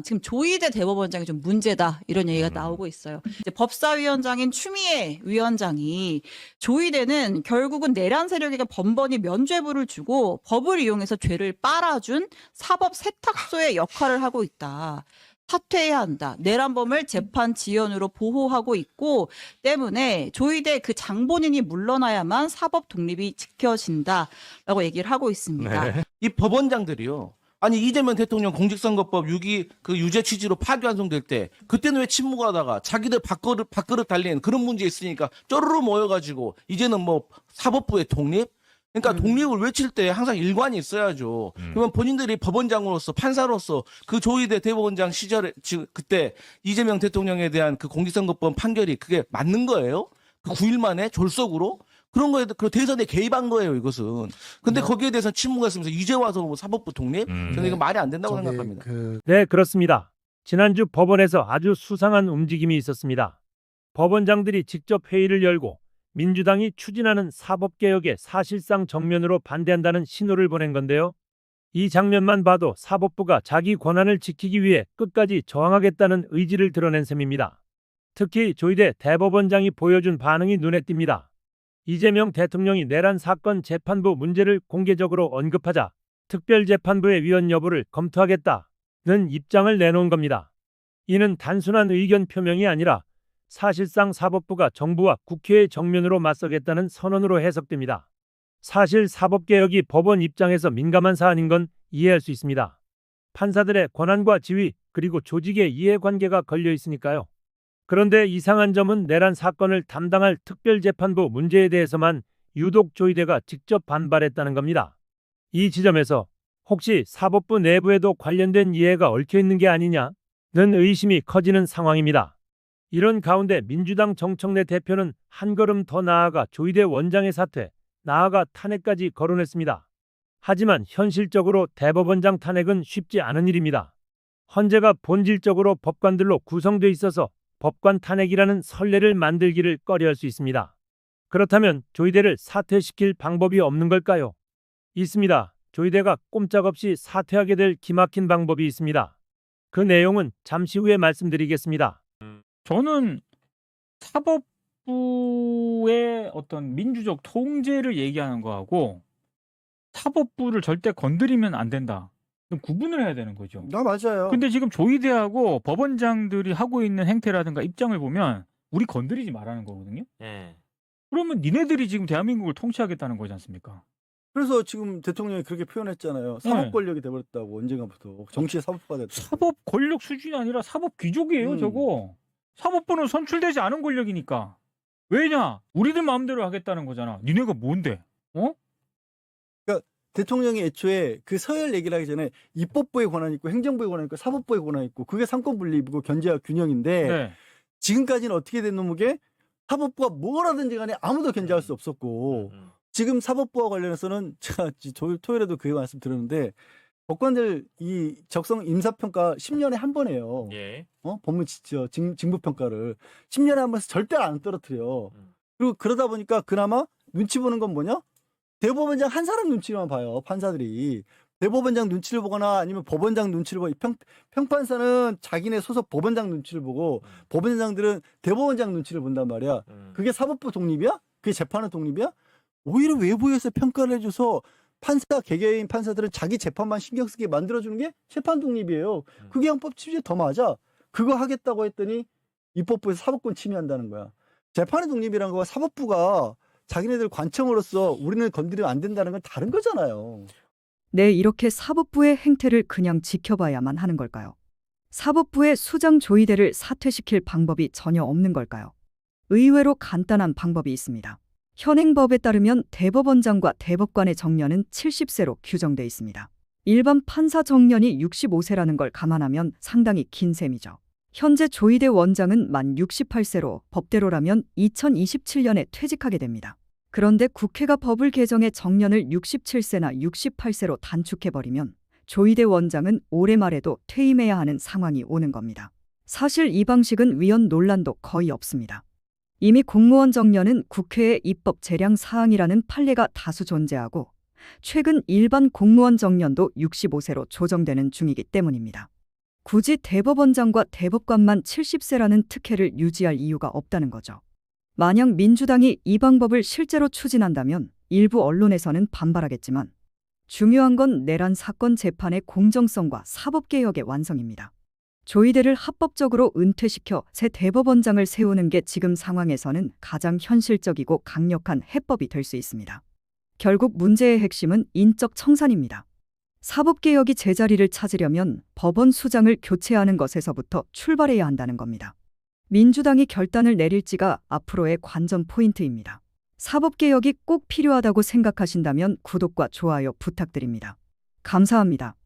지금 조희대 대법원장이 좀 문제다 이런 얘기가 음. 나오고 있어요. 이제 법사위원장인 추미애 위원장이 조희대는 결국은 내란 세력에게 번번이 면죄부를 주고 법을 이용해서 죄를 빨아준 사법 세탁소의 역할을 하고 있다. 사퇴해야 한다. 내란범을 재판 지연으로 보호하고 있고 때문에 조희대 그 장본인이 물러나야만 사법 독립이 지켜진다라고 얘기를 하고 있습니다. 네. 이 법원장들이요. 아니 이재명 대통령 공직선거법 6.2 그 유죄 취지로 파기환송될 때 그때는 왜 침묵하다가 자기들 밥그릇 달린 그런 문제 있으니까 쪼르르 모여가지고 이제는 뭐 사법부의 독립? 그러니까 독립을 외칠 때 항상 일관이 있어야죠. 그러면 본인들이 법원장으로서 판사로서 그 조희대 대법원장 시절에 지금 그때 이재명 대통령에 대한 그 공직선거법 판결이 그게 맞는 거예요? 그 9일 만에 졸속으로? 그런 거에 그 대선에 개입한 거예요, 이것은. 근데 거기에 대해서 침묵했으면서 이제 와서 뭐 사법부 독립? 저는 이거 말이 안 된다고 생각합니다. 네, 그렇습니다. 지난주 법원에서 아주 수상한 움직임이 있었습니다. 법원장들이 직접 회의를 열고 민주당이 추진하는 사법개혁에 사실상 정면으로 반대한다는 신호를 보낸 건데요. 이 장면만 봐도 사법부가 자기 권한을 지키기 위해 끝까지 저항하겠다는 의지를 드러낸 셈입니다. 특히 조희대 대법원장이 보여준 반응이 눈에 띕니다. 이재명 대통령이 내란 사건 재판부 문제를 공개적으로 언급하자 특별재판부의 위헌 여부를 검토하겠다는 입장을 내놓은 겁니다. 이는 단순한 의견 표명이 아니라 사실상 사법부가 정부와 국회의 정면으로 맞서겠다는 선언으로 해석됩니다. 사실 사법개혁이 법원 입장에서 민감한 사안인 건 이해할 수 있습니다. 판사들의 권한과 지위 그리고 조직의 이해관계가 걸려 있으니까요. 그런데 이상한 점은 내란 사건을 담당할 특별재판부 문제에 대해서만 유독 조희대가 직접 반발했다는 겁니다. 이 지점에서 혹시 사법부 내부에도 관련된 이해가 얽혀 있는 게 아니냐는 의심이 커지는 상황입니다. 이런 가운데 민주당 정청래 대표는 한 걸음 더 나아가 조희대 원장의 사퇴, 나아가 탄핵까지 거론했습니다. 하지만 현실적으로 대법원장 탄핵은 쉽지 않은 일입니다. 헌재가 본질적으로 법관들로 구성돼 있어서 법관 탄핵이라는 선례를 만들기를 꺼려할 수 있습니다. 그렇다면 조희대를 사퇴시킬 방법이 없는 걸까요? 있습니다. 조희대가 꼼짝없이 사퇴하게 될 기막힌 방법이 있습니다. 그 내용은 잠시 후에 말씀드리겠습니다. 저는 사법부의 어떤 민주적 통제를 얘기하는 거하고 사법부를 절대 건드리면 안 된다. 좀 구분을 해야 되는 거죠. 맞아요. 근데 지금 조희대하고 법원장들이 하고 있는 행태라든가 입장을 보면 우리 건드리지 말라는 거거든요. 예. 그러면 니네들이 지금 대한민국을 통치하겠다는 거지 않습니까? 그래서 지금 대통령이 그렇게 표현했잖아요. 사법 권력이 돼버렸다고 언젠가부터 정치의 사법부가 됐다. 사법 권력 수준이 아니라 사법 귀족이에요, 저거. 사법부는 선출되지 않은 권력이니까. 왜냐? 우리들 마음대로 하겠다는 거잖아. 니네가 뭔데? 어? 대통령이 애초에 그 서열 얘기를 하기 전에 입법부의 권한이 있고 행정부의 권한이 있고 사법부의 권한이 있고 그게 상권 분립이고 견제와 균형인데 네. 지금까지는 어떻게 된 놈에게 사법부가 뭐라든지 간에 아무도 견제할 수 없었고 지금 사법부와 관련해서는 제가 토요일에도 그 말씀 드렸는데 법관들 이 적성 임사평가 10년에 한 번 해요. 예. 법무 직무평가를 10년에 한 번씩 절대 안 떨어뜨려. 그리고 그러다 보니까 그나마 눈치 보는 건 뭐냐? 대법원장 한 사람 눈치만 봐요. 판사들이. 대법원장 눈치를 보거나 아니면 법원장 눈치를 보고 평판사는 자기네 소속 법원장 눈치를 보고 법원장들은 대법원장 눈치를 본단 말이야. 그게 사법부 독립이야? 그게 재판의 독립이야? 오히려 외부에서 평가를 해줘서 개개인 판사들은 자기 재판만 신경 쓰게 만들어주는 게 재판 독립이에요. 그게 헌법 취지에 더 맞아. 그거 하겠다고 했더니 입법부에서 사법권 침해한다는 거야. 재판의 독립이라는 거와 사법부가 자기네들 관청으로서 우리는 건드리면 안 된다는 건 다른 거잖아요. 네, 이렇게 사법부의 행태를 그냥 지켜봐야만 하는 걸까요? 사법부의 수장 조희대를 사퇴시킬 방법이 전혀 없는 걸까요? 의외로 간단한 방법이 있습니다. 현행법에 따르면 대법원장과 대법관의 정년은 70세로 규정돼 있습니다. 일반 판사 정년이 65세라는 걸 감안하면 상당히 긴 셈이죠. 현재 조희대 원장은 만 68세로 법대로라면 2027년에 퇴직하게 됩니다. 그런데 국회가 법을 개정해 정년을 67세나 68세로 단축해버리면 조희대 원장은 올해 말에도 퇴임해야 하는 상황이 오는 겁니다. 사실 이 방식은 위헌 논란도 거의 없습니다. 이미 공무원 정년은 국회의 입법 재량 사항이라는 판례가 다수 존재하고 최근 일반 공무원 정년도 65세로 조정되는 중이기 때문입니다. 굳이 대법원장과 대법관만 70세라는 특혜를 유지할 이유가 없다는 거죠. 만약 민주당이 이 방법을 실제로 추진한다면 일부 언론에서는 반발하겠지만 중요한 건 내란 사건 재판의 공정성과 사법개혁의 완성입니다. 조희대를 합법적으로 은퇴시켜 새 대법원장을 세우는 게 지금 상황에서는 가장 현실적이고 강력한 해법이 될 수 있습니다. 결국 문제의 핵심은 인적 청산입니다. 사법개혁이 제자리를 찾으려면 법원 수장을 교체하는 것에서부터 출발해야 한다는 겁니다. 민주당이 결단을 내릴지가 앞으로의 관전 포인트입니다. 사법개혁이 꼭 필요하다고 생각하신다면 구독과 좋아요 부탁드립니다. 감사합니다.